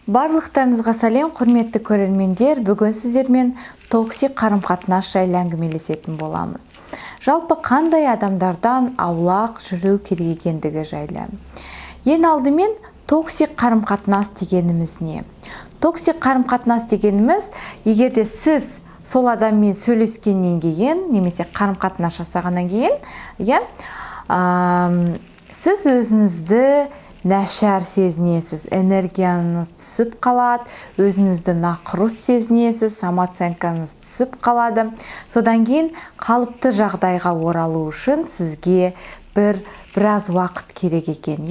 Барлықтарыңызға сәлем, құрметті көрермендер. Бүгін сіздермен токсик қарым-қатынас жайлы әңгімелесетін боламыз. Жалпы қандай адамдардан аулақ жүру керек екендігі жайлы. Ең алдымен токсик қарым-қатынас дегеніміз не? Токсик қарым-қатынас дегеніміз, егерде сіз сол адаммен сөйлескеннен кейін, немесе қарым-қатынас жасағаннан кейін, сіз өзіңізді нашар сезінесіз, энергияңыз түсіп қалады, өзіңізді нақұрыс сезінесіз, самооценкаңыз түсіп қалады. Содан кейін қалыпты жағдайға оралу үшін сізге біраз уақыт керек екен.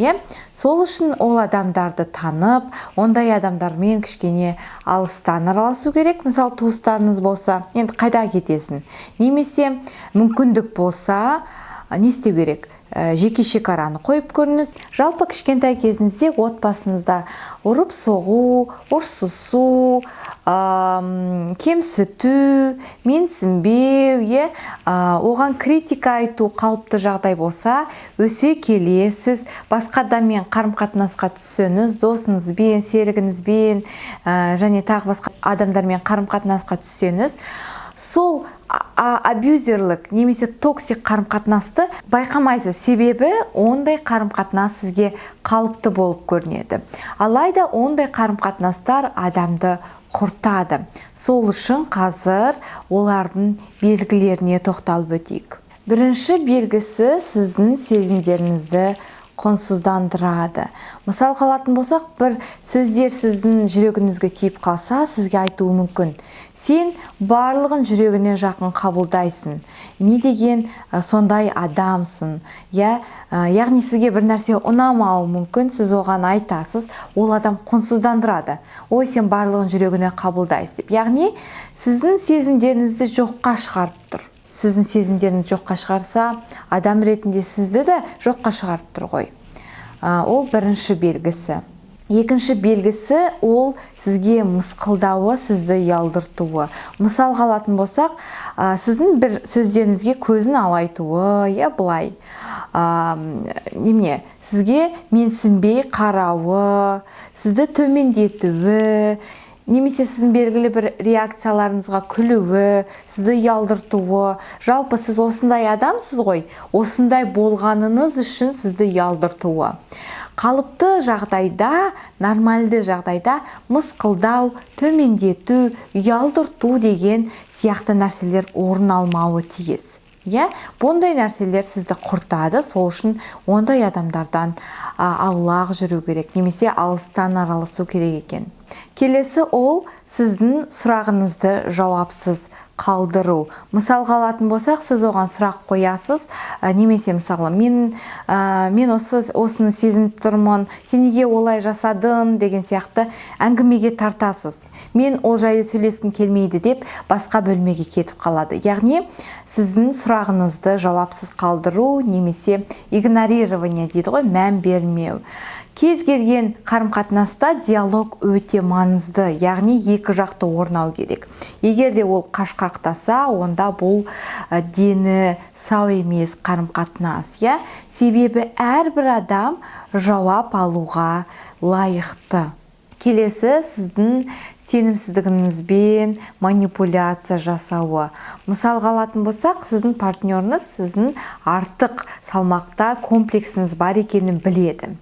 Сол үшін ол адамдарды танып, ондай адамдармен кішкене алыстан араласу керек. Мысалы, туыстарыңыз болса, енді қайда кетесің? Немесе мүмкіндік болса, не істеу керек? Жеке шекараны қойып көріңіз. Жалпы кішкентай кезіңізде отбасыңызда ұрып-соғу, ұрсысу, кемсіту, менсінбеу, оған критика айту қалыпты жағдай болса, өсе келе сіз басқа адаммен қарым-қатынасқа түссеңіз, досыңызбен, серігіңізбен және тағы басқа адамдармен қарым-қатынасқа түссеңіз, сол абьюзерлік немесе токсик қарым-қатынасты байқамайсыз, себебі ондай қарым-қатынас сізге қалыпты болып көрінеді. Алайда ондай қарым-қатынастар адамды құртады. Сол үшін қазір олардың белгілеріне тоқталып өтейік. Бірінші белгісі сіздің сезімдеріңізді құнсыздандырады. Мысал қалатын болсақ, бір сөздер сіздің жүрегіңізге тиіп қалса, сізге айтуы мүмкін. Сен барлығын жүрегіне жақын қабылдайсың. Не деген сондай адамсың? Яғни сізге бір нәрсе ұнамауы мүмкін, сіз оған айтасыз, ол адам құнсыздандырады. Ой, сен барлығын жүрегіне қабылдайсың деп. Яғни сіздің сезімдеріңізді жоққа шығарып тұр. Сіздің сезімдеріңіз жоққа шығарса, адам ретінде сізді де жоққа шығарып тұр ғой. Ол бірінші белгісі. Екінші белгісі ол сізге мысқылдауы, сізді ұялдыртуы. Мысал алатын болсақ, сіздің бір сөздеріңізге көзін алайтуы, былай. Сізге менсінбей қарауы, сізді төмендетуі, немесе сіздің белгілі бір реакцияларыңызға күлуі, сізді ұялдыртуы. Жалпы сіз осындай адамсыз ғой, осындай болғаныңыз үшін сізді ұялдыртуы. Қалыпты жағдайда, нормальды жағдайда мысқылдау, төмендету, ұялдырту деген сияқты нәрселер орын алмауы тиіс. Бұндай нәрселер сізді құртады, сол үшін ондай адамдардан аулақ жүру керек, немесе алыстан араласу керек екен. Келесі ол сіздің сұрағыңызды жауапсыз қалдыру. Мысал алатын болсақ, сіз оған сұрақ қоясыз, немесе мысалы, мен осыны сезініп тұрмын, сен неге олай жасадың деген сияқты әңгімеге тартасыз. Мен ол жайлы сөйлескім келмейді деп басқа бөлмеге кетіп қалады. Яғни сіздің сұрағыңызды жауапсыз қалдыру, немесе игнорирование дейді ғой, мән бермеу. Кез келген қарым-қатынаста диалог өте маңызды, яғни екі жақты орнау керек. Егерде ол қашқақтаса, онда бұл дені сау емес қарым-қатынас. Себебі әрбір адам жауап алуға лайықты. Келесі сіздің сенімсіздігіңізбен манипуляция жасауы. Мысал алатын болсақ, сіздің партнеріңіз сіздің артық салмақта комплексіңіз бар екенін біледі.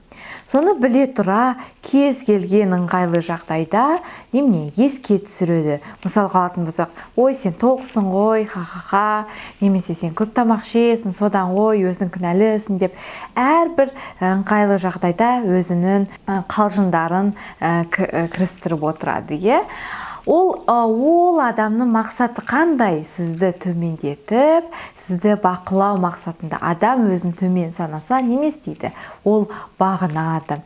Соны біле тұра, кез келген ыңғайлы жағдайда еске түсіреді. Мысал алатын болсақ, ой, сен толықсың ғой, ха-ха-ха, немесе сен көп тамақ жейсің, содан ой, өзің кінәлісің деп әрбір ыңғайлы жағдайда өзінің қалжыңдарын кірістіріп отырады. Ол адамның мақсаты қандай? Сізді төмендетіп, сізді бақылау мақсатында. Адам өзін төмен санаса, не істейді? Ол бағынады.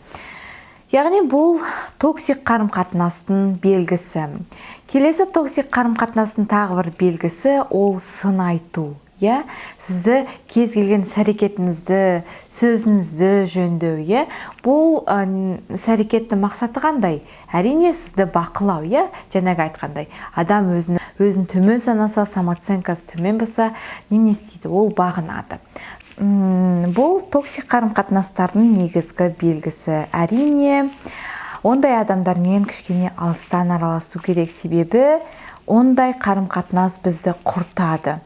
Яғни бұл токсик қарым-қатынастың белгісі. Келесі токсик қарым-қатынастың тағы бір белгісі ол сын айту. Сізді кез келген іс-әрекетіңізді, сөзіңізді жөндеу. Бұл іс-әрекеттің мақсаты қандай? Әрине сізді бақылау. Жаңағы айтқандай, адам өзін төмен санаса, самооценкасы төмен болса, не істейді? Ол бағынады. Бұл токсик қарым-қатынастардың негізгі белгісі. Әрине ондай адамдармен кішкене алыстан араласу керек, себебі ондай қарым-қатынас бізді құртады.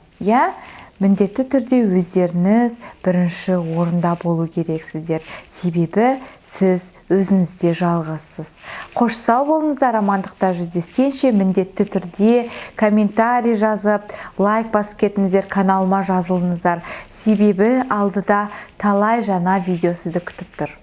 Міндетті түрде өздеріңіз бірінші орында болу керексіздер, себебі сіз өзіңізде жалғызсыз. Қош сау болыңыздар, амандықта жүздескенше міндетті түрде комментарий жазып, лайк басып кетіңіздер, каналыма жазылыңыздар, себебі алдыда талай жаңа видео сізді күтіп тұр.